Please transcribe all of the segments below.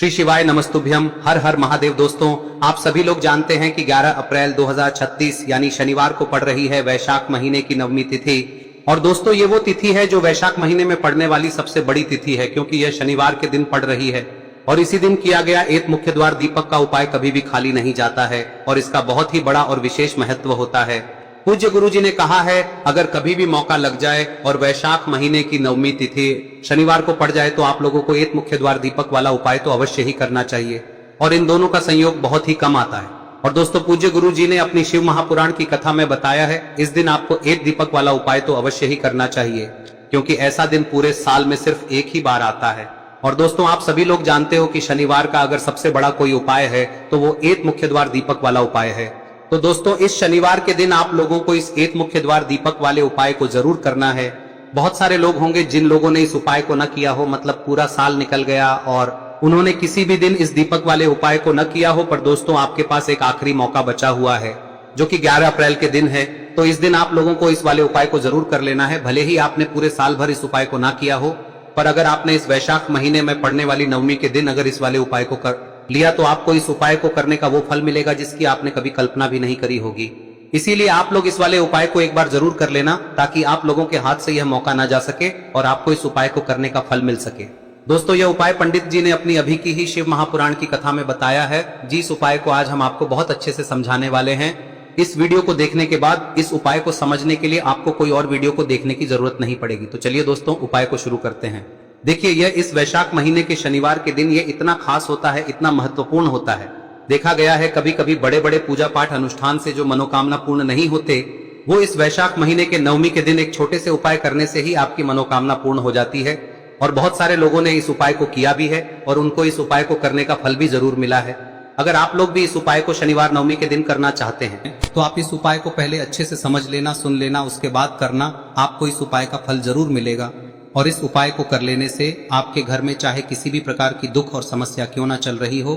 श्री शिवाय नमस्तुभ्यम। हर हर महादेव। दोस्तों, आप सभी लोग जानते हैं कि 11 अप्रैल 2036 यानी शनिवार को पड़ रही है वैशाख महीने की नवमी तिथि। और दोस्तों, ये वो तिथि है जो वैशाख महीने में पड़ने वाली सबसे बड़ी तिथि है, क्योंकि यह शनिवार के दिन पड़ रही है। और इसी दिन किया गया एक मुख्य द्वार दीपक का उपाय कभी भी खाली नहीं जाता है और इसका बहुत ही बड़ा और विशेष महत्व होता है। पूज्य गुरु जी ने कहा है, अगर कभी भी मौका लग जाए और वैशाख महीने की नवमी तिथि शनिवार को पड़ जाए तो आप लोगों को एक मुख्य द्वार दीपक वाला उपाय तो अवश्य ही करना चाहिए। और इन दोनों का संयोग बहुत ही कम आता है। और दोस्तों, पूज्य गुरु जी ने अपनी शिव महापुराण की कथा में बताया है, इस दिन आपको एक दीपक वाला उपाय तो अवश्य ही करना चाहिए, क्योंकि ऐसा दिन पूरे साल में सिर्फ एक ही बार आता है। और दोस्तों, आप सभी लोग जानते हो कि शनिवार का अगर सबसे बड़ा कोई उपाय है तो वो एक मुख्य द्वार दीपक वाला उपाय है। तो दोस्तों, इस शनिवार के दिन आप लोगों को इस एक मुख्य द्वार दीपक वाले उपाय को जरूर करना है। बहुत सारे लोग होंगे जिन लोगों ने इस उपाय को न किया हो, मतलब पूरा साल निकल गया और उन्होंने किसी भी दिन इस दीपक वाले उपाय को न किया हो। पर दोस्तों, आपके पास एक आखिरी मौका बचा हुआ है जो कि 11 अप्रैल के दिन है। तो इस दिन आप लोगों को इस वाले उपाय को जरूर कर लेना है, भले ही आपने पूरे साल भर इस उपाय को ना किया हो। पर अगर आपने इस वैशाख महीने में पड़ने वाली नवमी के दिन अगर इस वाले उपाय को कर लिया तो आपको इस उपाय को करने का वो फल मिलेगा जिसकी आपने कभी कल्पना भी नहीं करी होगी। इसीलिए आप लोग इस वाले उपाय को एक बार जरूर कर लेना, ताकि आप लोगों के हाथ से यह मौका ना जा सके और आपको इस उपाय को करने का फल मिल सके। दोस्तों, यह उपाय पंडित जी ने अपनी अभी की ही शिव महापुराण की कथा में बताया है, जिस उपाय को आज हम आपको बहुत अच्छे से समझाने वाले हैं। इस वीडियो को देखने के बाद इस उपाय को समझने के लिए आपको कोई और वीडियो को देखने की जरूरत नहीं पड़ेगी। तो चलिए दोस्तों, उपाय को शुरू करते हैं। देखिए, यह इस वैशाख महीने के शनिवार के दिन ये इतना खास होता है, इतना महत्वपूर्ण होता है। देखा गया है कभी कभी बड़े बड़े पूजा पाठ अनुष्ठान से जो मनोकामना पूर्ण नहीं होते, वो इस वैशाख महीने के नवमी के दिन एक छोटे से उपाय करने से ही आपकी मनोकामना पूर्ण हो जाती है। और बहुत सारे लोगों ने इस उपाय को किया भी है और उनको इस उपाय को करने का फल भी जरूर मिला है। अगर आप लोग भी इस उपाय को शनिवार नवमी के दिन करना चाहते हैं तो आप इस उपाय को पहले अच्छे से समझ लेना, सुन लेना, उसके बाद करना। आपको इस उपाय का फल जरूर मिलेगा। और इस उपाय को कर लेने से आपके घर में चाहे किसी भी प्रकार की दुख और समस्या क्यों ना चल रही हो,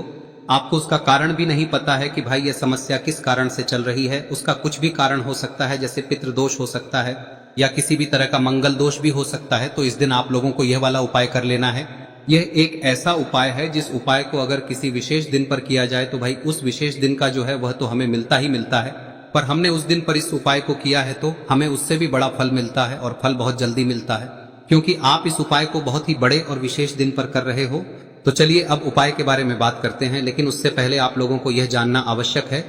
आपको उसका कारण भी नहीं पता है कि भाई ये समस्या किस कारण से चल रही है, उसका कुछ भी कारण हो सकता है, जैसे पितृदोष हो सकता है या किसी भी तरह का मंगल दोष भी हो सकता है। तो इस दिन आप लोगों को यह वाला उपाय कर लेना है। यह एक ऐसा उपाय है जिस उपाय को अगर किसी विशेष दिन पर किया जाए तो भाई उस विशेष दिन का जो है वह तो हमें मिलता ही मिलता है। पर हमने उस दिन पर इस उपाय को किया है तो हमें उससे भी बड़ा फल मिलता है और फल बहुत जल्दी मिलता है, क्योंकि आप इस उपाय को बहुत ही बड़े और विशेष दिन पर कर रहे हो। तो चलिए अब उपाय के बारे में बात करते हैं, लेकिन उससे पहले आप लोगों को यह जानना आवश्यक है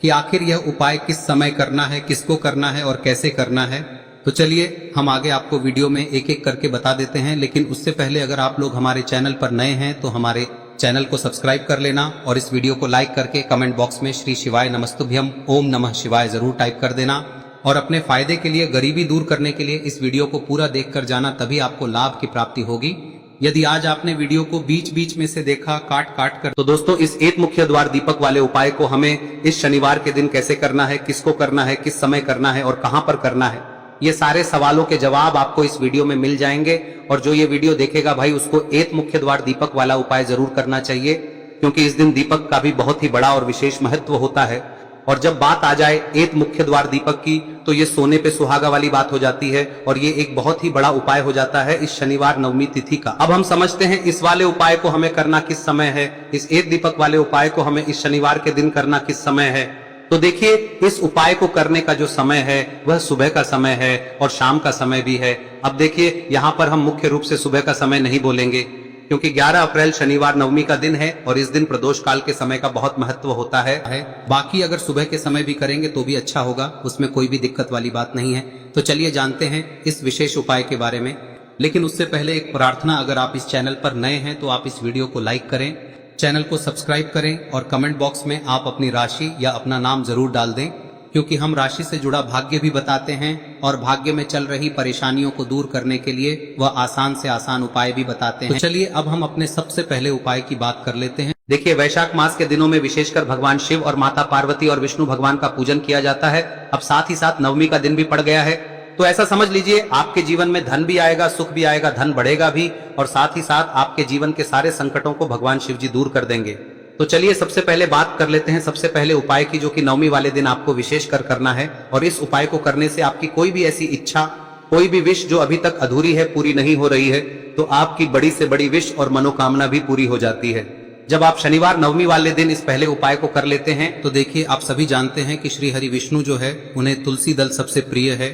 कि आखिर यह उपाय किस समय करना है, किसको करना है और कैसे करना है। तो चलिए हम आगे आपको वीडियो में एक एक करके बता देते हैं, लेकिन उससे पहले अगर आप लोग हमारे चैनल पर नए हैं तो हमारे चैनल को सब्सक्राइब कर लेना और इस वीडियो को लाइक करके कमेंट बॉक्स में श्री शिवाय नमस्तुभ्यम ओम नमः शिवाय जरूर टाइप कर देना। और अपने फायदे के लिए, गरीबी दूर करने के लिए इस वीडियो को पूरा देखकर जाना, तभी आपको लाभ की प्राप्ति होगी। यदि आज आपने वीडियो को बीच बीच में से देखा काट काट कर, तो दोस्तों इस एक मुख्य द्वार दीपक वाले उपाय को हमें इस शनिवार के दिन कैसे करना है, किसको करना है, किस समय करना है और कहां पर करना है, ये सारे सवालों के जवाब आपको इस वीडियो में मिल जाएंगे। और जो ये वीडियो देखेगा भाई उसको एक मुख्य द्वार दीपक वाला उपाय जरूर करना चाहिए, क्योंकि इस दिन दीपक का भी बहुत ही बड़ा और विशेष महत्व होता है। और जब बात आ जाए एक मुख्य द्वार दीपक की तो ये सोने पे सुहागा वाली बात हो जाती है और ये एक बहुत ही बड़ा उपाय हो जाता है इस शनिवार नवमी तिथि का। अब हम समझते हैं इस वाले उपाय को हमें करना किस समय है, इस एक दीपक वाले उपाय को हमें इस शनिवार के दिन करना किस समय है। तो देखिए, इस उपाय को करने का जो समय है वह सुबह का समय है और शाम का समय भी है। अब देखिए, यहाँ पर हम मुख्य रूप से सुबह का समय नहीं बोलेंगे, क्योंकि 11 अप्रैल शनिवार नवमी का दिन है और इस दिन प्रदोष काल के समय का बहुत महत्व होता है। बाकी अगर सुबह के समय भी करेंगे तो भी अच्छा होगा, उसमें कोई भी दिक्कत वाली बात नहीं है। तो चलिए जानते हैं इस विशेष उपाय के बारे में। लेकिन उससे पहले एक प्रार्थना, अगर आप इस चैनल पर नए हैं तो आप इस वीडियो को लाइक करें, चैनल को सब्सक्राइब करें और कमेंट बॉक्स में आप अपनी राशि या अपना नाम जरूर डाल दें, क्योंकि हम राशि से जुड़ा भाग्य भी बताते हैं और भाग्य में चल रही परेशानियों को दूर करने के लिए वह आसान से आसान उपाय भी बताते हैं। तो चलिए अब हम अपने सबसे पहले उपाय की बात कर लेते हैं। देखिए, वैशाख मास के दिनों में विशेषकर भगवान शिव और माता पार्वती और विष्णु भगवान का पूजन किया जाता है। अब साथ ही साथ नवमी का दिन भी पड़ गया है, तो ऐसा समझ लीजिए आपके जीवन में धन भी आएगा, सुख भी आएगा, धन बढ़ेगा भी और साथ ही साथ आपके जीवन के सारे संकटों को भगवान शिव जी दूर कर देंगे। तो चलिए सबसे पहले बात कर लेते हैं सबसे पहले उपाय की, जो कि नवमी वाले दिन आपको विशेष कर करना है। और इस उपाय को करने से आपकी कोई भी ऐसी इच्छा, कोई भी विश जो अभी तक अधूरी है, पूरी नहीं हो रही है, तो आपकी बड़ी से बड़ी विश और मनोकामना भी पूरी हो जाती है। जब आप शनिवार नवमी वाले दिन इस पहले उपाय को कर लेते हैं तो देखिए, आप सभी जानते हैं कि श्री हरि विष्णु जो है उन्हें तुलसी दल सबसे प्रिय है।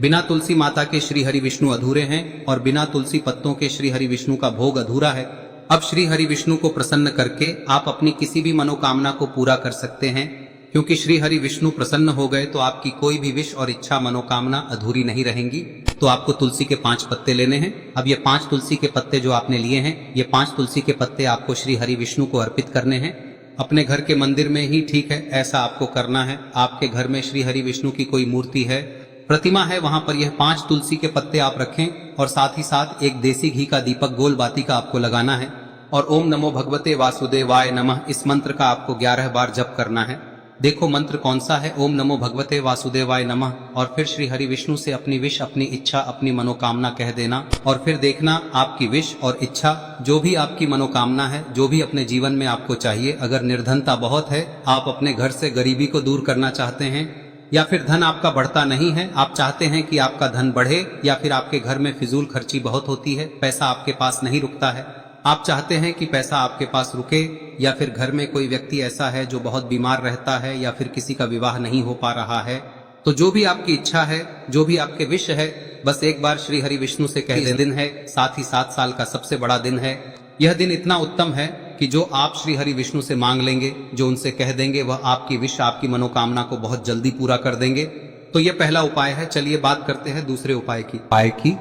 बिना तुलसी माता के श्री हरि विष्णु अधूरे हैं और बिना तुलसी पत्तों के श्री हरि विष्णु का भोग अधूरा है। अब श्री हरि विष्णु को प्रसन्न करके आप अपनी किसी भी मनोकामना को पूरा कर सकते हैं, क्योंकि श्री हरि विष्णु प्रसन्न हो गए तो आपकी कोई भी विश और इच्छा मनोकामना अधूरी नहीं रहेंगी। तो आपको तुलसी के 5 पत्ते लेने हैं। अब ये 5 तुलसी के पत्ते जो आपने लिए हैं, ये 5 तुलसी के पत्ते आपको श्री हरि विष्णु को अर्पित करने हैं। अपने घर के मंदिर में ही ठीक है, ऐसा आपको करना है। आपके घर में श्री हरि विष्णु की कोई मूर्ति है, प्रतिमा है, वहां पर यह 5 तुलसी के पत्ते आप रखें और साथ ही साथ एक देसी घी का दीपक गोल बाती का आपको लगाना है और ओम नमो भगवते वासुदेवाय नमः इस मंत्र का आपको 11 बार जप करना है। देखो मंत्र कौन सा है, ओम नमो भगवते वासुदेवाय नमः, और फिर श्री हरि विष्णु से अपनी विश, अपनी इच्छा, अपनी मनोकामना कह देना और फिर देखना आपकी विश और इच्छा, जो भी आपकी मनोकामना है, जो भी अपने जीवन में आपको चाहिए। अगर निर्धनता बहुत है, आप अपने घर से गरीबी को दूर करना चाहते हैं, या फिर धन आपका बढ़ता नहीं है, आप चाहते हैं कि आपका धन बढ़े, या फिर आपके घर में फिजूल खर्ची बहुत होती है, पैसा आपके पास नहीं रुकता है, आप चाहते हैं कि पैसा आपके पास रुके, या फिर घर में कोई व्यक्ति ऐसा है जो बहुत बीमार रहता है, या फिर किसी का विवाह नहीं हो पा रहा है, तो जो भी आपकी इच्छा है, जो भी आपके विश है, बस एक बार श्री हरि विष्णु से कह दें। दिन है, साथ ही 7 साल का सबसे बड़ा दिन है। यह दिन इतना उत्तम है कि जो आप श्री हरि विष्णु से मांग लेंगे, जो उनसे कह देंगे, वह आपकी विश, आपकी मनोकामना को बहुत जल्दी पूरा कर देंगे। तो यह पहला उपाय है। चलिए बात करते हैं दूसरे उपाय की।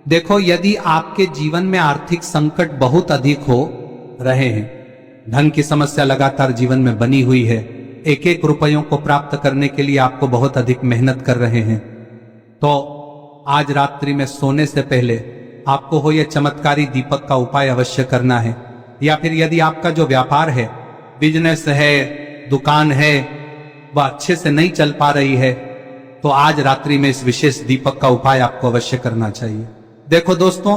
देखो, यदि आपके जीवन में आर्थिक संकट बहुत अधिक हो रहे हैं, धन की समस्या लगातार जीवन में बनी हुई है, एक एक रुपयों को प्राप्त करने के लिए आपको बहुत अधिक मेहनत कर रहे हैं, तो आज रात्रि में सोने से पहले आपको हो यह चमत्कारी दीपक का उपाय अवश्य करना है। या फिर यदि आपका जो व्यापार है, बिजनेस है, दुकान है, वह अच्छे से नहीं चल पा रही है, तो आज रात्रि में इस विशेष दीपक का उपाय आपको अवश्य करना चाहिए। देखो दोस्तों,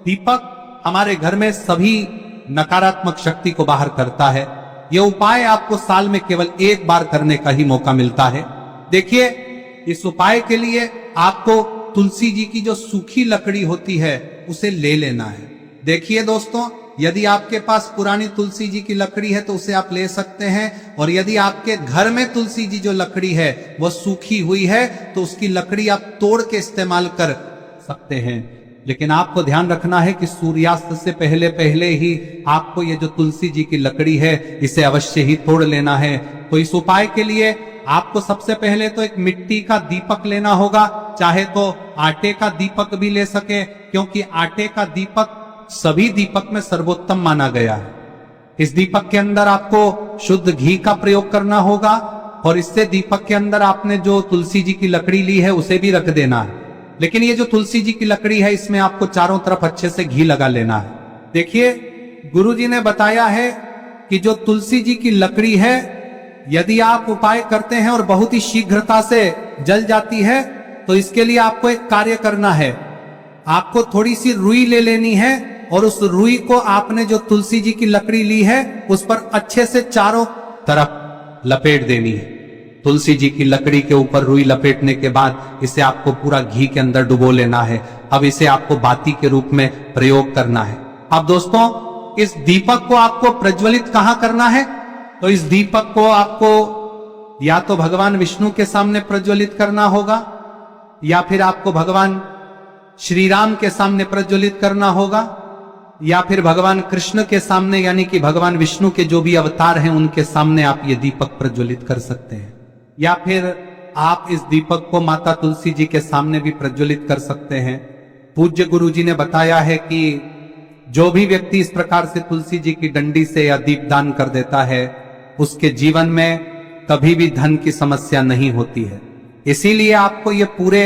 दीपक हमारे घर में सभी नकारात्मक शक्ति को बाहर करता है। यह उपाय आपको साल में केवल 1 बार करने का ही मौका मिलता है। देखिए, इस उपाय के लिए आपको तुलसी जी की जो सूखी लकड़ी होती है उसे ले लेना है। देखिए दोस्तों, यदि आपके पास पुरानी तुलसी जी की लकड़ी है तो उसे आप ले सकते हैं, और यदि आपके घर में तुलसी जी जो लकड़ी है वह सूखी हुई है तो उसकी लकड़ी आप तोड़ के इस्तेमाल कर सकते हैं। लेकिन आपको ध्यान रखना है कि सूर्यास्त से पहले पहले ही आपको ये जो तुलसी जी की लकड़ी है इसे अवश्य ही तोड़ लेना है। तो इस उपाय के लिए आपको सबसे पहले तो एक मिट्टी का दीपक लेना होगा, चाहे तो आटे का दीपक भी ले सके, क्योंकि आटे का दीपक सभी दीपक में सर्वोत्तम माना गया है। इस दीपक के अंदर आपको शुद्ध घी का प्रयोग करना होगा, और इससे दीपक के अंदर आपने जो तुलसी जी की लकड़ी ली है उसे भी रख देना है। लेकिन ये जो तुलसी जी की लकड़ी है, इसमें आपको चारों तरफ अच्छे से घी लगा लेना है। देखिए, गुरुजी ने बताया है कि जो तुलसी जी की लकड़ी है, यदि आप उपाय करते हैं और बहुत ही शीघ्रता से जल जाती है, तो इसके लिए आपको एक कार्य करना है। आपको थोड़ी सी रुई ले लेनी है और उस रुई को आपने जो तुलसी जी की लकड़ी ली है उस पर अच्छे से चारों तरफ लपेट देनी है। तुलसी जी की लकड़ी के ऊपर रुई लपेटने के बाद इसे आपको पूरा घी के अंदर डुबो लेना है। अब इसे आपको बाती के रूप में प्रयोग करना है। अब दोस्तों, इस दीपक को आपको प्रज्वलित कहां करना है? तो इस दीपक को आपको या तो भगवान विष्णु के सामने प्रज्वलित करना होगा, या फिर आपको भगवान श्री राम के सामने प्रज्वलित करना होगा, या फिर भगवान कृष्ण के सामने, यानी कि भगवान विष्णु के जो भी अवतार हैं उनके सामने आप ये दीपक प्रज्वलित कर सकते हैं। या फिर आप इस दीपक को माता तुलसी जी के सामने भी प्रज्वलित कर सकते हैं। पूज्य गुरु जी ने बताया है कि जो भी व्यक्ति इस प्रकार से तुलसी जी की डंडी से या दीपदान कर देता है, उसके जीवन में कभी भी धन की समस्या नहीं होती है। इसीलिए आपको ये पूरे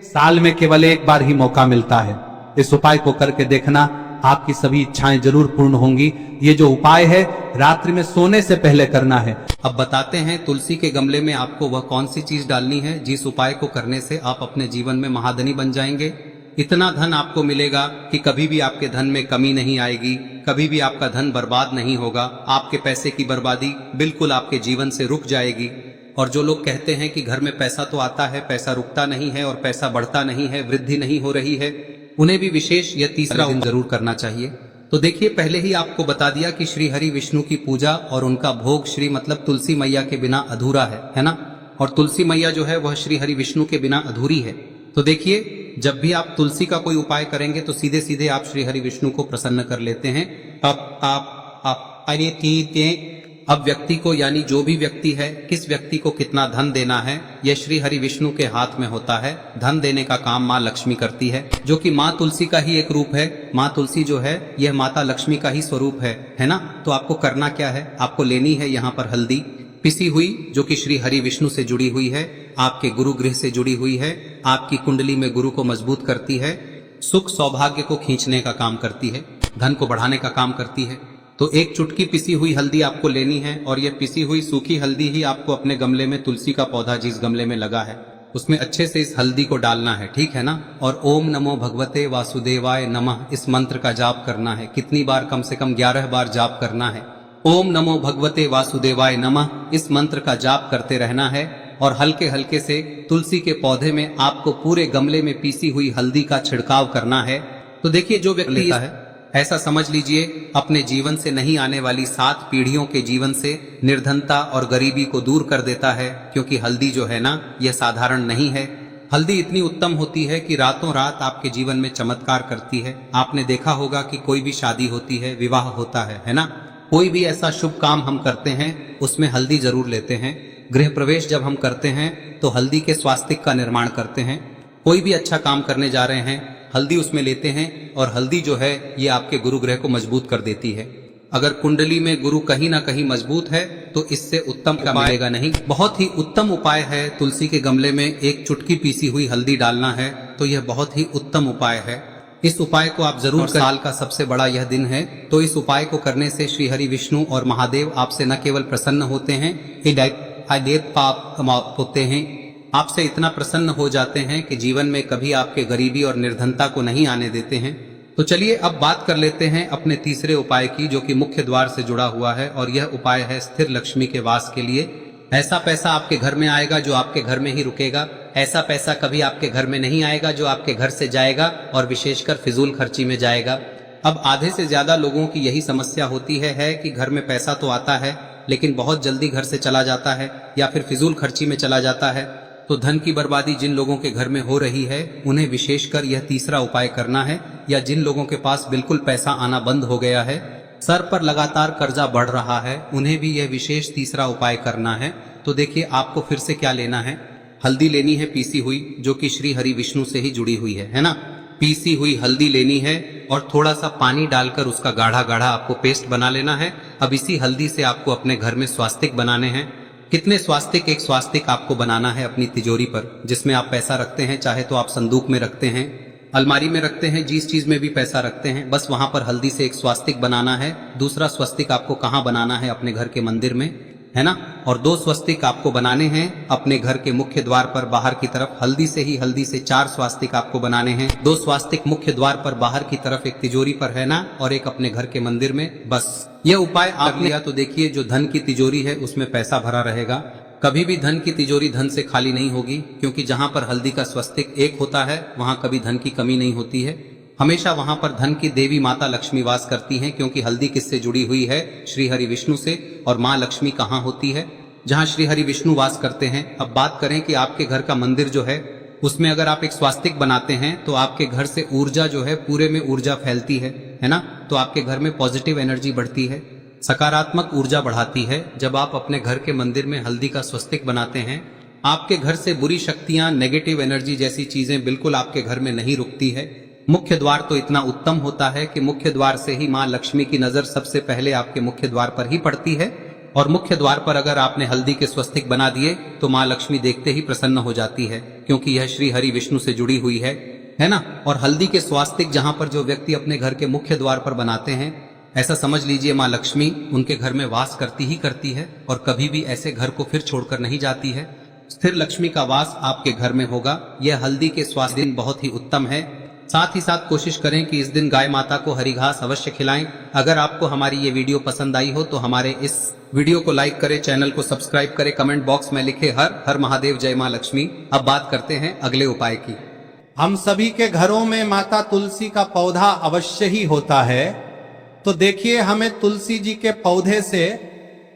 साल में केवल 1 बार ही मौका मिलता है। इस उपाय को करके देखना, आपकी सभी इच्छाएं जरूर पूर्ण होंगी। ये जो उपाय है रात्रि में सोने से पहले करना है। अब बताते हैं तुलसी के गमले में आपको वह कौन सी चीज डालनी है जिस उपाय को करने से आप अपने जीवन में महाधनी बन जाएंगे। इतना धन आपको मिलेगा कि कभी भी आपके धन में कमी नहीं आएगी, कभी भी आपका धन बर्बाद नहीं होगा। आपके पैसे की बर्बादी बिल्कुल आपके जीवन से रुक जाएगी। और जो लोग कहते हैं कि घर में पैसा तो आता है, पैसा रुकता नहीं है और पैसा बढ़ता नहीं है, वृद्धि नहीं हो रही है, उन्हें भी विशेष यह तीसरा दिन जरूर करना चाहिए। तो देखिए, पहले ही आपको बता दिया कि श्री हरि विष्णु की पूजा और उनका भोग श्री मतलब तुलसी मैया के बिना अधूरा है ना। और तुलसी मैया जो है वह श्री हरि विष्णु के बिना अधूरी है। तो देखिए, जब भी आप तुलसी का कोई उपाय करेंगे तो सीधे सीधे आप श्री हरि विष्णु को प्रसन्न कर लेते हैं। अब व्यक्ति को, यानी जो भी व्यक्ति है, किस व्यक्ति को कितना धन देना है, यह श्री हरि विष्णु के हाथ में होता है। धन देने का काम माँ लक्ष्मी करती है, जो कि माँ तुलसी का ही एक रूप है। माँ तुलसी जो है यह माता लक्ष्मी का ही स्वरूप है ना। तो आपको करना क्या है, आपको लेनी है यहाँ पर हल्दी पिसी हुई, जो कि श्री हरि विष्णु से जुड़ी हुई है, आपके गुरु गृह से जुड़ी हुई है, आपकी कुंडली में गुरु को मजबूत करती है, सुख सौभाग्य को खींचने का काम करती है, धन को बढ़ाने का काम करती है। तो एक चुटकी पिसी हुई हल्दी आपको लेनी है, और यह पिसी हुई सूखी हल्दी ही आपको अपने गमले में, तुलसी का पौधा जिस गमले में लगा है उसमें अच्छे से इस हल्दी को डालना है, ठीक है ना। और ओम नमो भगवते वासुदेवाय नमः इस मंत्र का जाप करना है। कितनी बार? कम से कम 11 बार जाप करना है। ओम नमो भगवते वासुदेवाय नमः इस मंत्र का जाप करते रहना है, और हल्के हल्के से तुलसी के पौधे में आपको पूरे गमले में पीसी हुई हल्दी का छिड़काव करना है। तो देखिए, जो व्यक्ति लेता है, ऐसा समझ लीजिए अपने जीवन से नहीं आने वाली 7 पीढ़ियों के जीवन से निर्धनता और गरीबी को दूर कर देता है। क्योंकि हल्दी जो है ना, यह साधारण नहीं है। हल्दी इतनी उत्तम होती है कि रातों रात आपके जीवन में चमत्कार करती है। आपने देखा होगा कि कोई भी शादी होती है, विवाह होता है ना, कोई भी ऐसा शुभ काम हम करते हैं उसमें हल्दी जरूर लेते हैं। गृह प्रवेश जब हम करते हैं तो हल्दी के स्वास्तिक का निर्माण करते हैं। कोई भी अच्छा काम करने जा रहे हैं, हल्दी उसमें लेते हैं, और हल्दी जो है ये आपके गुरु ग्रह को मजबूत कर देती है। अगर कुंडली में गुरु कहीं ना कहीं मजबूत है तो इससे उत्तम का मिलेगा नहीं। बहुत ही उत्तम उपाय है, तुलसी के गमले में एक चुटकी पीसी हुई हल्दी डालना है। तो यह बहुत ही उत्तम उपाय है। इस उपाय को आप जरूर करें। साल का सबसे बड़ा यह दिन है, तो इस उपाय को करने से श्री हरि विष्णु और महादेव आपसे न केवल प्रसन्न होते हैं, पाप होते हैं, आपसे इतना प्रसन्न हो जाते हैं कि जीवन में कभी आपके गरीबी और निर्धनता को नहीं आने देते हैं। तो चलिए अब बात कर लेते हैं अपने तीसरे उपाय की, जो कि मुख्य द्वार से जुड़ा हुआ है, और यह उपाय है स्थिर लक्ष्मी के वास के लिए। ऐसा पैसा आपके घर में आएगा जो आपके घर में ही रुकेगा। ऐसा पैसा कभी आपके घर में नहीं आएगा जो आपके घर से जाएगा, और विशेषकर फिजूल खर्ची में जाएगा। अब आधे से ज्यादा लोगों की यही समस्या होती है कि घर में पैसा तो आता है लेकिन बहुत जल्दी घर से चला जाता है, या फिर फिजूल खर्ची में चला जाता है। तो धन की बर्बादी जिन लोगों के घर में हो रही है उन्हें विशेषकर यह तीसरा उपाय करना है। या जिन लोगों के पास बिल्कुल पैसा आना बंद हो गया है, सर पर लगातार कर्जा बढ़ रहा है, उन्हें भी यह विशेष तीसरा उपाय करना है। तो देखिए, आपको फिर से क्या लेना है, हल्दी लेनी है पीसी हुई, जो कि श्री हरि विष्णु से ही जुड़ी हुई है ना। पीसी हुई हल्दी लेनी है और थोड़ा सा पानी डालकर उसका गाढ़ा गाढ़ा आपको पेस्ट बना लेना है। अब इसी हल्दी से आपको अपने घर में स्वास्तिक बनाने हैं। कितने स्वास्तिक? एक स्वास्तिक आपको बनाना है अपनी तिजोरी पर, जिसमें आप पैसा रखते हैं। चाहे तो आप संदूक में रखते हैं, अलमारी में रखते हैं, जिस चीज में भी पैसा रखते हैं, बस वहां पर हल्दी से एक स्वास्तिक बनाना है। दूसरा स्वस्तिक आपको कहाँ बनाना है? अपने घर के मंदिर में, है ना। और 2 स्वस्तिक आपको बनाने हैं अपने घर के मुख्य द्वार पर बाहर की तरफ। हल्दी से 4 स्वास्तिक आपको बनाने हैं। 2 स्वास्तिक मुख्य द्वार पर बाहर की तरफ, एक तिजोरी पर, है ना, और एक अपने घर के मंदिर में। बस यह उपाय आप लिया तो देखिए, जो धन की तिजोरी है उसमें पैसा भरा रहेगा। कभी भी धन की तिजोरी धन से खाली नहीं होगी, क्योंकि जहां पर हल्दी का स्वस्तिक एक होता है वहां कभी धन की कमी नहीं होती है। हमेशा वहां पर धन की देवी माता लक्ष्मी वास करती हैं, क्योंकि हल्दी किससे जुड़ी हुई है? श्री हरि विष्णु से। और माँ लक्ष्मी कहाँ होती है? जहां श्री हरि विष्णु वास करते हैं। अब बात करें कि आपके घर का मंदिर जो है उसमें अगर आप एक स्वास्तिक बनाते हैं तो आपके घर से ऊर्जा जो है, पूरे में ऊर्जा फैलती है ना। तो आपके घर में पॉजिटिव एनर्जी बढ़ती है, सकारात्मक ऊर्जा बढ़ाती है। जब आप अपने घर के मंदिर में हल्दी का स्वस्तिक बनाते हैं, आपके घर से बुरी शक्तियां, नेगेटिव एनर्जी जैसी चीजें बिल्कुल आपके घर में नहीं रुकती है। मुख्य द्वार तो इतना उत्तम होता है कि मुख्य द्वार से ही माँ लक्ष्मी की नजर सबसे पहले आपके मुख्य द्वार पर ही पड़ती है। और मुख्य द्वार पर अगर आपने हल्दी के स्वस्तिक बना दिए तो माँ लक्ष्मी देखते ही प्रसन्न हो जाती है, क्योंकि यह श्री हरि विष्णु से जुड़ी हुई है ना। और हल्दी के स्वास्तिक जहां पर जो व्यक्ति अपने घर के मुख्य द्वार पर बनाते हैं, ऐसा समझ लीजिए माँ लक्ष्मी उनके घर में वास करती ही करती है, और कभी भी ऐसे घर को फिर छोड़कर नहीं जाती है। स्थिर लक्ष्मी का वास आपके घर में होगा। यह हल्दी के स्वास्थ्य दिन बहुत ही उत्तम है। साथ ही साथ कोशिश करें कि इस दिन गाय माता को हरी घास अवश्य खिलाएं। अगर आपको हमारी ये वीडियो पसंद आई हो तो हमारे इस वीडियो को लाइक करें, चैनल को सब्सक्राइब करें, कमेंट बॉक्स में लिखे हर हर महादेव, जय माँ लक्ष्मी। अब बात करते हैं अगले उपाय की। हम सभी के घरों में माता तुलसी का पौधा अवश्य ही होता है, तो देखिए, हमें तुलसी जी के पौधे से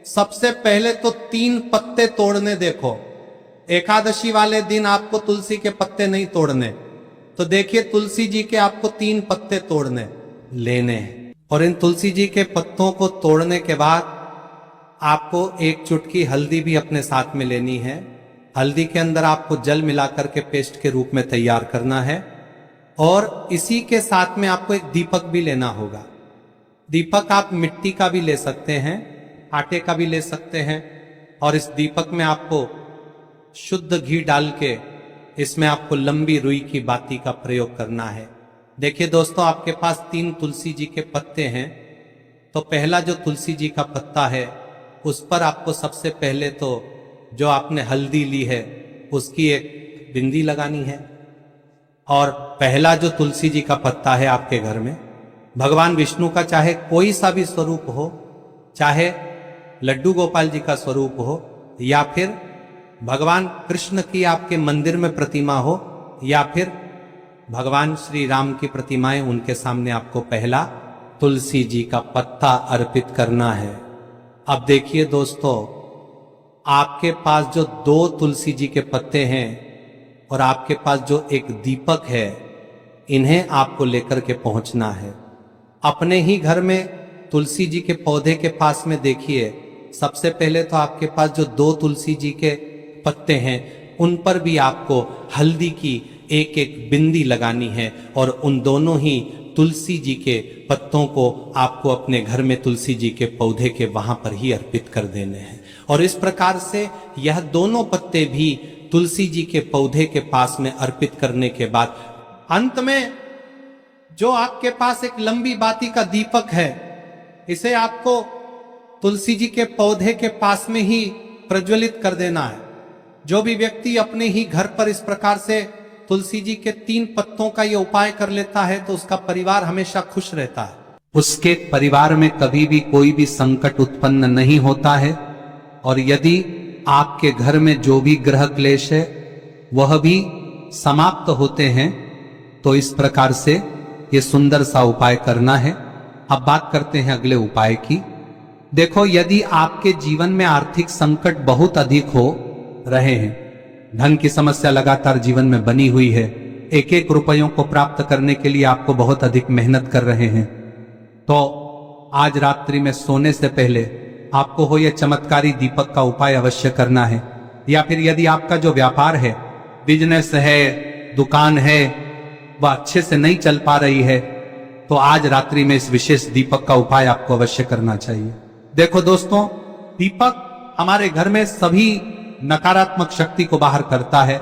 सबसे पहले तो 3 पत्ते तोड़ने। देखो, एकादशी वाले दिन आपको तुलसी के पत्ते नहीं तोड़ने, तो देखिए तुलसी जी के आपको 3 पत्ते तोड़ने लेने हैं। और इन तुलसी जी के पत्तों को तोड़ने के बाद आपको 1 चुटकी हल्दी भी अपने साथ में लेनी है। हल्दी के अंदर आपको जल मिलाकर के पेस्ट के रूप में तैयार करना है। और इसी के साथ में आपको एक दीपक भी लेना होगा। दीपक आप मिट्टी का भी ले सकते हैं, आटे का भी ले सकते हैं। और इस दीपक में आपको शुद्ध घी डाल के इसमें आपको लंबी रुई की बाती का प्रयोग करना है। देखिए दोस्तों, आपके पास 3 तुलसी जी के पत्ते हैं, तो पहला जो तुलसी जी का पत्ता है उस पर आपको सबसे पहले तो जो आपने हल्दी ली है उसकी एक बिंदी लगानी है। और पहला जो तुलसी जी का पत्ता है आपके घर में, भगवान विष्णु का चाहे कोई सा भी स्वरूप हो, चाहे लड्डू गोपाल जी का स्वरूप हो, या फिर भगवान कृष्ण की आपके मंदिर में प्रतिमा हो, या फिर भगवान श्री राम की प्रतिमाएं, उनके सामने आपको पहला तुलसी जी का पत्ता अर्पित करना है। अब देखिए दोस्तों, आपके पास जो 2 तुलसी जी के पत्ते हैं और आपके पास जो एक दीपक है, इन्हें आपको लेकर के पहुंचना है। अपने ही घर में तुलसी जी के पौधे के पास में देखिए, सबसे पहले तो आपके पास जो 2 तुलसी जी के पत्ते हैं उन पर भी आपको हल्दी की एक एक बिंदी लगानी है। और उन दोनों ही तुलसी जी के पत्तों को आपको अपने घर में तुलसी जी के पौधे के वहां पर ही अर्पित कर देने हैं। और इस प्रकार से यह दोनों पत्ते भी तुलसी जी के पौधे के पास में अर्पित करने के बाद अंत में जो आपके पास एक लंबी बाती का दीपक है, इसे आपको तुलसी जी के पौधे के पास में ही प्रज्वलित कर देना है। जो भी व्यक्ति अपने ही घर पर इस प्रकार से तुलसी जी के 3 पत्तों का यह उपाय कर लेता है तो उसका परिवार हमेशा खुश रहता है। उसके परिवार में कभी भी कोई भी संकट उत्पन्न नहीं होता है। और यदि आपके घर में जो भी ग्रह क्लेश है वह भी समाप्त होते हैं, तो इस प्रकार से ये सुंदर सा उपाय करना है। अब बात करते हैं अगले उपाय की। देखो, यदि आपके जीवन में आर्थिक संकट बहुत अधिक हो रहे हैं, धन की समस्या लगातार जीवन में बनी हुई है, एक एक रुपयों को प्राप्त करने के लिए आपको बहुत अधिक मेहनत कर रहे हैं, तो आज रात्रि में सोने से पहले आपको हो यह चमत्कारी दीपक का उपाय अवश्य करना है। या फिर यदि आपका जो व्यापार है, बिजनेस है, दुकान है, वह अच्छे से नहीं चल पा रही है, तो आज रात्रि में इस विशेष दीपक का उपाय आपको अवश्य करना चाहिए। देखो दोस्तों, दीपक हमारे घर में सभी नकारात्मक शक्ति को बाहर करता है।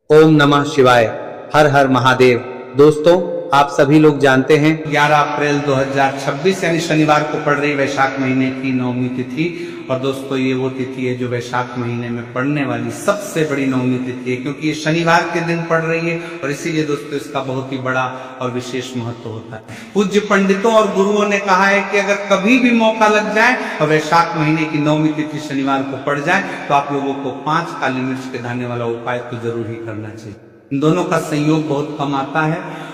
ओम नमः शिवाय। हर हर महादेव। दोस्तों, आप सभी लोग जानते हैं 11 अप्रैल 2026 यानी शनिवार को पड़ रही वैशाख महीने की नवमी तिथि। और दोस्तों, ये वो तिथि है जो वैशाख महीने में पड़ने वाली सबसे बड़ी नवमी तिथि है, क्योंकि ये शनिवार के दिन पड़ रही है और इसीलिए दोस्तों इसका बहुत ही बड़ा और विशेष महत्व होता है। पूज्य पंडितों और गुरुओं ने कहा है कि अगर कभी भी मौका लग जाए और वैशाख महीने की नवमी तिथि शनिवार को पड़ जाए तो आप लोगों को 5 काली मिर्च के दाने वाला उपाय तो जरूर ही करना चाहिए। इन दोनों का संयोग बहुत कम आता है।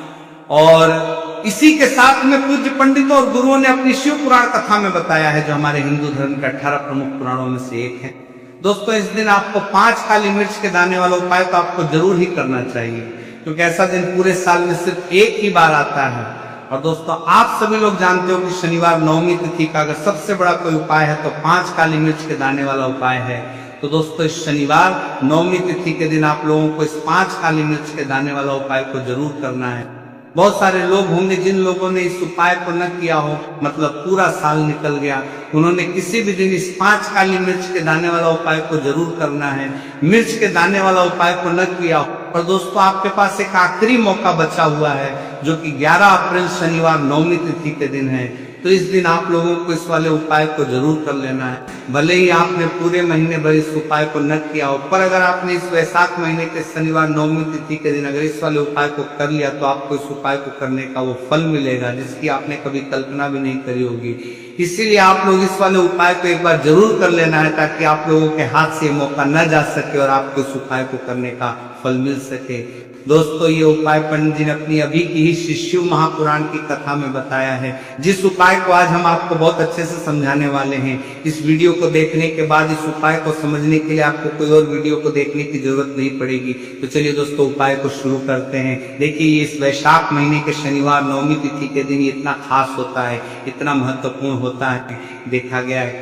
और इसी के साथ में पूज्य पंडितों और गुरुओं ने अपनी शिव पुराण कथा में बताया है, जो हमारे हिंदू धर्म के 18 प्रमुख पुराणों में से एक है। दोस्तों, इस दिन आपको 5 काली मिर्च के दाने वाला उपाय तो आपको जरूर ही करना चाहिए, क्योंकि ऐसा दिन पूरे साल में सिर्फ एक ही बार आता है। और दोस्तों, आप सभी लोग जानते हो कि शनिवार नवमी तिथि का अगर सबसे बड़ा कोई उपाय है तो 5 काली मिर्च के दाने वाला उपाय है। तो दोस्तों, इस शनिवार नवमी तिथि के दिन आप लोगों को इस 5 काली मिर्च के दाने वाला उपाय को जरूर करना है। बहुत सारे लोग होंगे जिन लोगों ने इस उपाय को न किया हो, मतलब पूरा साल निकल गया, उन्होंने किसी भी दिन इस 5 काली मिर्च के दाने वाला उपाय को जरूर करना है। मिर्च के दाने वाला उपाय को न किया हो, और दोस्तों आपके पास एक आखिरी मौका बचा हुआ है, जो कि 11 अप्रैल शनिवार नवमी तिथि के दिन है। तो तो इस दिन आप लोगों को इस वाले उपाय को जरूर कर लेना है। भले ही आपने पूरे महीने भर इस उपाय को न किया हो, पर अगर आपने इस वैशाख महीने के शनिवार नवमी तिथि के दिन अगर इस वाले उपाय को कर लिया तो आपको इस उपाय को करने का वो फल मिलेगा जिसकी आपने कभी कल्पना भी नहीं करी होगी। इसीलिए आप लोग इस वाले उपाय को एक बार जरूर कर लेना है ताकि आप लोगों के हाथ से मौका न जा सके और आपको इस उपाय को करने का फल मिल सके। दोस्तों, ये उपाय पंडित जी ने अपनी अभी की ही श्री शिव महापुराण की कथा में बताया है, जिस उपाय को आज हम आपको बहुत अच्छे से समझाने वाले हैं। इस वीडियो को देखने के बाद इस उपाय को समझने के लिए आपको कोई और वीडियो को देखने की जरूरत नहीं पड़ेगी। तो चलिए दोस्तों, उपाय को शुरू करते हैं। देखिए, ये इस वैशाख महीने के शनिवार नवमी तिथि के दिन इतना खास होता है, इतना महत्वपूर्ण होता है। देखा गया है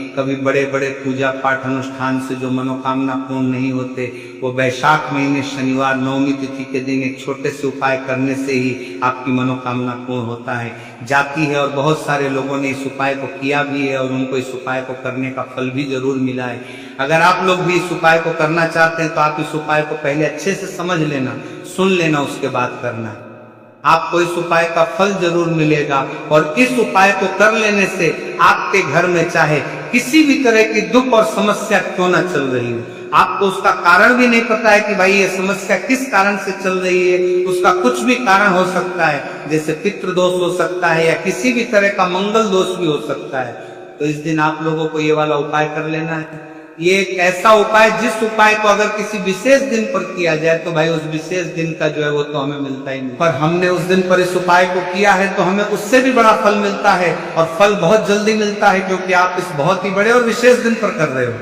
कभी बड़े बड़े पूजा पाठ अनुष्ठान से जो मनोकामना पूर्ण नहीं होते, वो वैशाख महीने शनिवार नवमी तिथि के दिन एक छोटे से उपाय करने से ही आपकी मनोकामना पूर्ण होता है जाती है। और बहुत सारे लोगों ने इस उपाय को किया भी है और उनको इस उपाय को करने का फल भी जरूर मिला है। अगर आप लोग भी इस उपाय को करना चाहते हैं तो आप इस उपाय को पहले अच्छे से समझ लेना, सुन लेना, उसके बाद करना। आपको इस उपाय का फल जरूर मिलेगा और इस उपाय को कर लेने से आपके घर में चाहे किसी भी तरह की दुख और समस्या क्यों ना चल रही हो, आपको उसका कारण भी नहीं पता है कि भाई ये समस्या किस कारण से चल रही है, उसका कुछ भी कारण हो सकता है, जैसे पितृदोष हो सकता है या किसी भी तरह का मंगल दोष भी हो सकता है। तो इस दिन आप लोगों को ये वाला उपाय कर लेना है। ये एक ऐसा उपाय जिस उपाय को अगर किसी विशेष दिन पर किया जाए तो भाई उस विशेष दिन का जो है वो तो हमें मिलता ही नहीं, पर हमने उस दिन पर इस उपाय को किया है तो हमें उससे भी बड़ा फल मिलता है और फल बहुत जल्दी मिलता है क्योंकि आप इस बहुत ही बड़े और विशेष दिन पर कर रहे हो।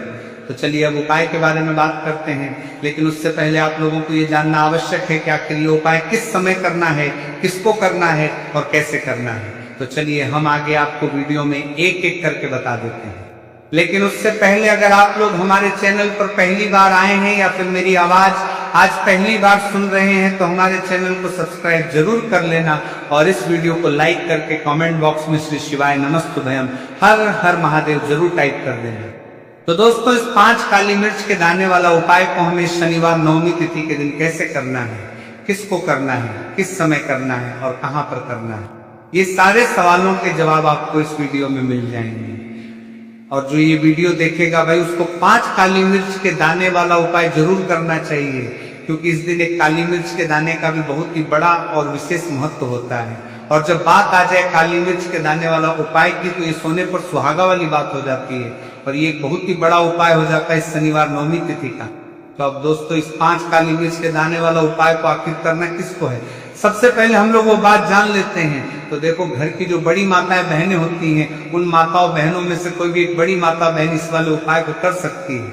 तो चलिए अब उपाय के बारे में बात करते हैं, लेकिन उससे पहले आप लोगों को ये जानना आवश्यक है कि आखिर ये उपाय किस समय करना है, किसको करना है और कैसे करना है। तो चलिए हम आगे आपको वीडियो में एक एक करके बता देते हैं। लेकिन उससे पहले अगर आप लोग हमारे चैनल पर पहली बार आए हैं या फिर मेरी आवाज आज पहली बार सुन रहे हैं तो हमारे चैनल को सब्सक्राइब जरूर कर लेना और इस वीडियो को लाइक करके कमेंट बॉक्स में श्री शिवाय नमस्तुभयम हर हर महादेव जरूर टाइप कर देना। तो दोस्तों, इस 5 काली मिर्च के दाने वाला उपाय को हमें शनिवार नवमी तिथि के दिन कैसे करना है, किसको करना है, किस समय करना है और कहां पर करना है, ये सारे सवालों के जवाब आपको इस वीडियो में मिल जाएंगे। और जो ये वीडियो देखेगा भाई उसको 5 काली मिर्च के दाने वाला उपाय जरूर करना चाहिए, क्योंकि इस दिन एक काली मिर्च के दाने का भी बहुत ही बड़ा और विशेष महत्व होता है। और जब बात आ जाए काली मिर्च के दाने वाला उपाय की तो ये सोने पर सुहागा वाली बात हो जाती है और ये एक बहुत ही बड़ा उपाय हो जाता है इस शनिवार नवमी तिथि का। तो अब दोस्तों, इस 5 काली मिर्च के दाने वाला उपाय को आखिर करना किसको है, सबसे पहले हम लोग वो बात जान लेते हैं। तो देखो, घर की जो बड़ी माताएं बहनें होती हैं, उन माताओं बहनों में से कोई भी एक बड़ी माता बहन इस वाले उपाय को कर सकती है।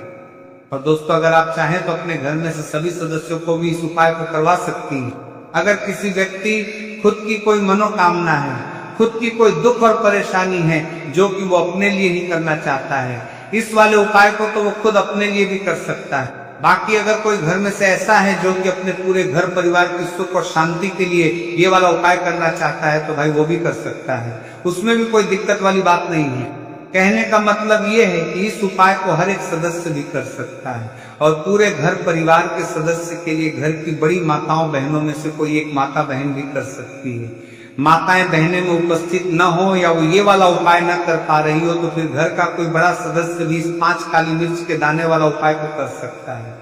और दोस्तों, अगर आप चाहें तो अपने घर में से सभी सदस्यों को भी इस उपाय को करवा सकती हैं। अगर किसी व्यक्ति खुद की कोई मनोकामना है, खुद की कोई दुख और परेशानी है जो कि वो अपने लिए ही करना चाहता है, इस वाले उपाय को तो वो खुद अपने लिए भी कर सकता है। बाकी अगर कोई घर में से ऐसा है जो कि अपने पूरे घर परिवार की सुख और शांति के लिए ये वाला उपाय करना चाहता है तो भाई वो भी कर सकता है, उसमें भी कोई दिक्कत वाली बात नहीं है। कहने का मतलब ये है कि इस उपाय को हर एक सदस्य भी कर सकता है और पूरे घर परिवार के सदस्य के लिए घर की बड़ी माताओं बहनों में से कोई एक माता बहन भी कर सकती है। माताएं बहनें में उपस्थित न हो या वो ये वाला उपाय न कर पा रही हो तो फिर घर का कोई बड़ा सदस्य भी इस 5 काली मिर्च के दाने वाला उपाय को कर सकता है,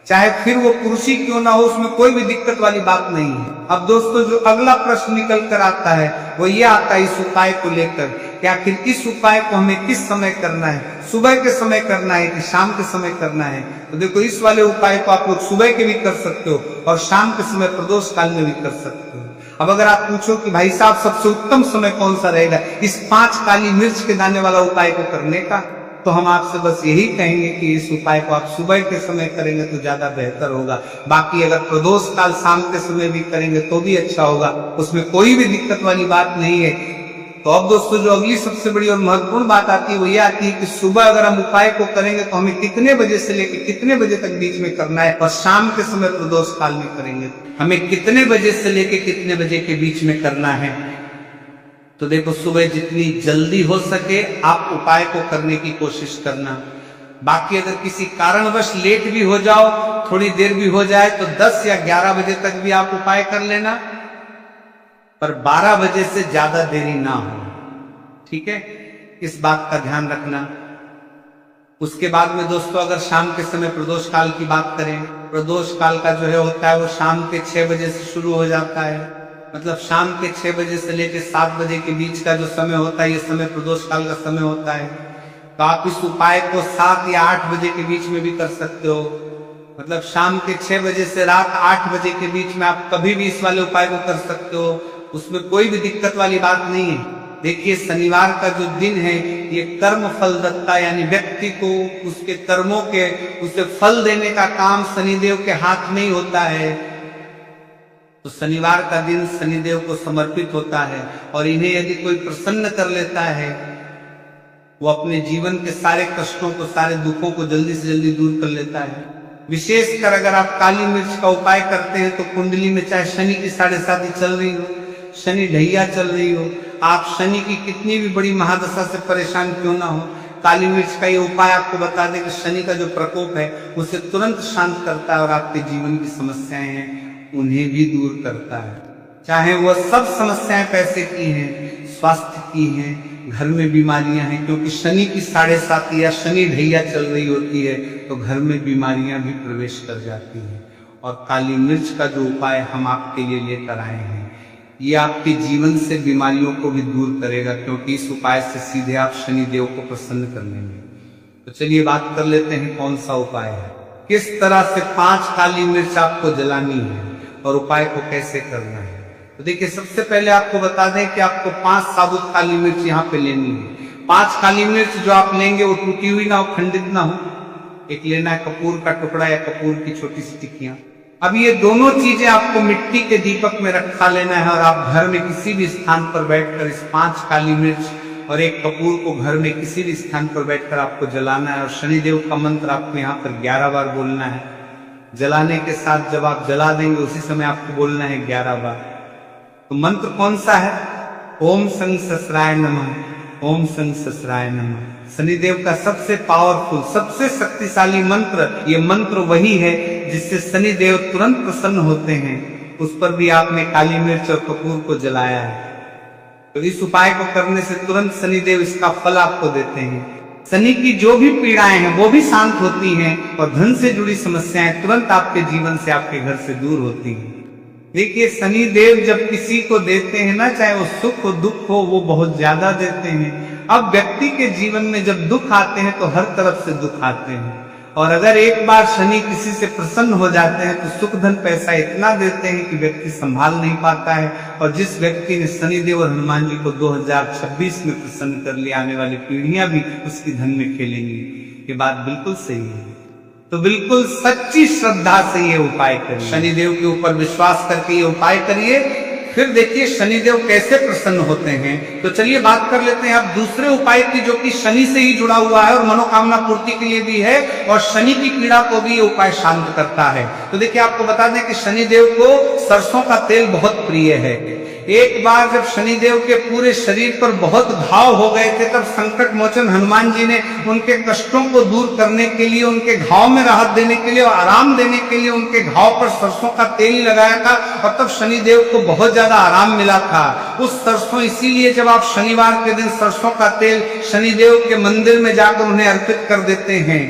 चाहे फिर वो पुरुष ही क्यों ना हो, उसमें कोई भी दिक्कत वाली बात नहीं है। अब दोस्तों, जो अगला प्रश्न निकल कर आता है वो ये आता है इस उपाय को लेकर कि आखिर इस उपाय को हमें किस समय करना है, सुबह के समय करना है कि शाम के समय करना है। तो देखो, इस वाले उपाय को आप लोग सुबह के भी कर सकते हो और शाम के समय प्रदोष काल में भी कर सकते हो। अब अगर आप पूछो कि भाई साहब सबसे उत्तम समय कौन सा रहेगा इस 5 काली मिर्च के दाने वाला उपाय को करने का, तो हम आपसे बस यही कहेंगे कि इस उपाय को आप सुबह के समय करेंगे तो ज्यादा बेहतर होगा। बाकी अगर प्रदोष काल शाम के समय भी करेंगे तो भी अच्छा होगा, उसमें कोई भी दिक्कत वाली बात नहीं है। तो अब दोस्तों, जो अगली सबसे बड़ी और महत्वपूर्ण बात आती है वो ये आती है कि सुबह अगर हम उपाय को करेंगे तो हमें कितने बजे से लेकर कितने बजे तक बीच में करना है, और शाम के समय प्रदोष काल में करेंगे हमें कितने बजे से लेकर कितने बजे के बीच में करना है। तो देखो, सुबह जितनी जल्दी हो सके आप उपाय को करने की कोशिश करना। बाकी अगर किसी कारणवश लेट भी हो जाओ, थोड़ी देर भी हो जाए तो 10 या 11 बजे तक भी आप उपाय कर लेना, पर 12 बजे से ज्यादा देरी ना हो। ठीक है, इस बात का ध्यान रखना। उसके बाद में दोस्तों अगर शाम के समय प्रदोष काल की बात करें, प्रदोष काल का जो है होता है वो शाम के 6 बजे से शुरू हो जाता है। मतलब शाम के 6 बजे से लेकर 7 बजे के बीच का जो समय होता है ये समय प्रदोष काल का समय होता है। तो आप इस उपाय को 7 या 8 बजे के बीच में भी कर सकते हो। मतलब शाम के 6 बजे से रात 8 बजे के बीच में आप कभी भी इस वाले उपाय को कर सकते हो, उसमें कोई भी दिक्कत वाली बात नहीं है। देखिए शनिवार का जो दिन है ये कर्म फल दत्ता, यानी व्यक्ति को उसके कर्मों के उसे फल देने का काम शनिदेव के हाथ में ही होता है। तो शनिवार का दिन शनिदेव को समर्पित होता है और इन्हें यदि कोई प्रसन्न कर लेता है वो अपने जीवन के सारे कष्टों को, सारे दुखों को जल्दी से जल्दी दूर कर लेता है। विशेषकर अगर आप काली मिर्च का उपाय करते हैं तो कुंडली में चाहे शनि की 7.5 चल रही हो, शनि ढैया चल रही हो, आप शनि की कितनी भी बड़ी महादशा से परेशान क्यों ना हो, काली मिर्च का ये उपाय आपको बता दें कि शनि का जो प्रकोप है उसे तुरंत शांत करता है और आपके जीवन की समस्याएं हैं उन्हें भी दूर करता है। चाहे वह सब समस्याएं पैसे की हैं, स्वास्थ्य की हैं, घर में बीमारियां हैं, क्योंकि शनि की 7.5 या शनि ढैया चल रही होती है तो घर में बीमारियां भी प्रवेश कर जाती हैं। और काली मिर्च का जो उपाय हम आपके लिए लेकर आए हैं ये आपके जीवन से बीमारियों को भी दूर करेगा, क्योंकि इस उपाय से सीधे आप शनिदेव को प्रसन्न कर लेंगे। तो चलिए बात कर लेते हैं कौन सा उपाय है, किस तरह से 5 काली मिर्च आपको जलानी है और उपाय को कैसे करना है। तो देखिए सबसे पहले आपको बता दें कि आपको 5 साबुत काली मिर्च यहाँ पे लेनी है। 5 काली मिर्च जो आप लेंगे वो टूटी हुई ना हो, खंडित ना हो। एक लेना है कपूर का टुकड़ा या कपूर की छोटी सी टिक्कियां। अब ये दोनों चीजें आपको मिट्टी के दीपक में रखा लेना है और आप घर में किसी भी स्थान पर बैठकर इस 5 काली मिर्च और एक कपूर को घर में किसी भी स्थान पर बैठकर आपको जलाना है। और शनिदेव का मंत्र आपको यहाँ पर 11 बार बोलना है। जलाने के साथ जब आप जला देंगे उसी समय आपको बोलना है 11 बार। तो मंत्र कौन सा है? ओम संग ससराय नमः, ओम संग ससराय नमः। शनिदेव का सबसे पावरफुल, सबसे शक्तिशाली मंत्र, ये मंत्र वही है जिससे शनिदेव तुरंत प्रसन्न होते हैं। उस पर भी आपने काली मिर्च और कपूर को जलाया है। तो इस उपाय को करने से तुरंत शनिदेव इसका फल आपको देते हैं। शनि की जो भी पीड़ाएं हैं वो भी शांत होती हैं और धन से जुड़ी समस्याएं तुरंत आपके जीवन से, आपके घर से दूर होती हैं। देखिए शनि देव जब किसी को देते हैं ना, चाहे वो सुख हो दुख हो, वो बहुत ज्यादा देते हैं। अब व्यक्ति के जीवन में जब दुख आते हैं तो हर तरफ से दुख आते हैं, और अगर एक बार शनि किसी से प्रसन्न हो जाते हैं तो सुख धन पैसा इतना देते हैं कि व्यक्ति संभाल नहीं पाता है। और जिस व्यक्ति ने शनिदेव और हनुमान जी को 2026 में प्रसन्न कर लिया, आने वाली पीढ़ियां भी उसकी धन में खेलेंगी। ये बात बिल्कुल सही है। तो बिल्कुल सच्ची श्रद्धा से ये उपाय करिए, शनिदेव के ऊपर विश्वास करके ये उपाय करिए, फिर देखिए शनिदेव कैसे प्रसन्न होते हैं। तो चलिए बात कर लेते हैं अब दूसरे उपाय की, जो कि शनि से ही जुड़ा हुआ है और मनोकामना पूर्ति के लिए भी है और शनि की पीड़ा को भी ये उपाय शांत करता है। तो देखिए आपको बता दें कि शनिदेव को सरसों का तेल बहुत प्रिय है। एक बार जब शनिदेव के पूरे शरीर पर बहुत घाव हो गए थे तब संकट मोचन हनुमान जी ने उनके कष्टों को दूर करने के लिए, उनके घाव में राहत देने के लिए और आराम देने के लिए उनके घाव पर सरसों का तेल लगाया था और तब शनिदेव को बहुत ज्यादा आराम मिला था। उस सरसों, इसीलिए जब आप शनिवार के दिन सरसों का तेल शनिदेव के मंदिर में जाकर उन्हें अर्पित कर देते हैं।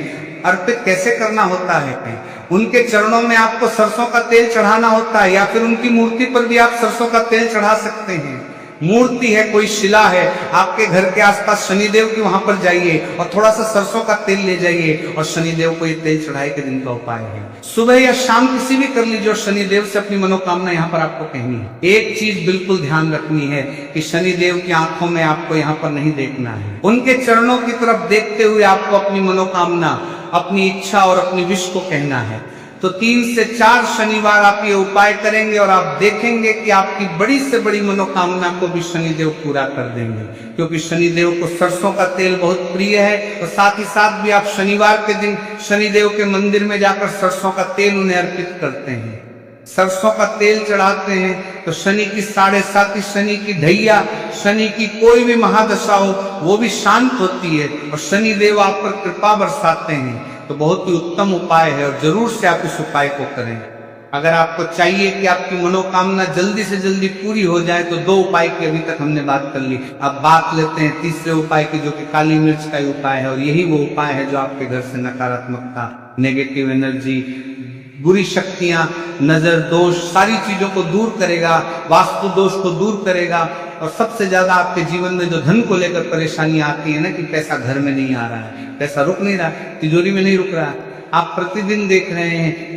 अर्पित कैसे करना होता है? उनके चरणों में आपको सरसों का तेल चढ़ाना होता है, या फिर उनकी मूर्ति पर भी आप सरसों का तेल चढ़ा सकते हैं। मूर्ति है, कोई शिला है, आपके घर के आसपास शनिदेव की, वहां पर जाइए और थोड़ा सा सरसों का तेल ले जाइए और शनिदेव को ये तेल चढ़ाए के दिन का उपाय है। सुबह या शाम किसी भी कर लीजिए और शनिदेव से अपनी मनोकामना यहाँ पर आपको कहनी है। एक चीज बिल्कुल ध्यान रखनी है कि शनिदेव की आंखों में आपको यहाँ पर नहीं देखना है, उनके चरणों की तरफ देखते हुए आपको अपनी मनोकामना, अपनी इच्छा और अपनी विश को कहना है। तो 3 से 4 शनिवार आप ये उपाय करेंगे और आप देखेंगे कि आपकी बड़ी से बड़ी मनोकामना को भी शनिदेव पूरा कर देंगे, क्योंकि शनिदेव को सरसों का तेल बहुत प्रिय है। तो साथ ही साथ भी आप शनिवार के दिन शनिदेव के मंदिर में जाकर सरसों का तेल उन्हें अर्पित करते हैं, सरसों का तेल चढ़ाते हैं। तो शनि की 7.5, शनि की ढैया, शनि की कोई भी महादशा हो वो भी शांत होती है और शनिदेव आप पर कृपा बरसाते हैं। तो बहुत ही उत्तम उपाय है और जरूर से आप इस उपाय को करें। अगर आपको चाहिए कि आपकी मनोकामना जल्दी से जल्दी पूरी हो जाए तो 2 उपाय की अभी तक हमने बात कर ली। अब बात लेते हैं तीसरे उपाय की, जो कि काली मिर्च का ही उपाय है। और यही वो उपाय है जो आपके घर से नकारात्मकता, नेगेटिव एनर्जी, बुरी शक्तियां, नजर दोष, सारी चीजों को दूर करेगा, वास्तु दोष को दूर करेगा। और सबसे ज्यादा आपके जीवन में जो धन को लेकर परेशानियां आती है ना, कि पैसा घर में नहीं आ रहा है, पैसा रुक नहीं रहा, तिजोरी में नहीं रुक रहा है, आप प्रतिदिन देख रहे हैं कि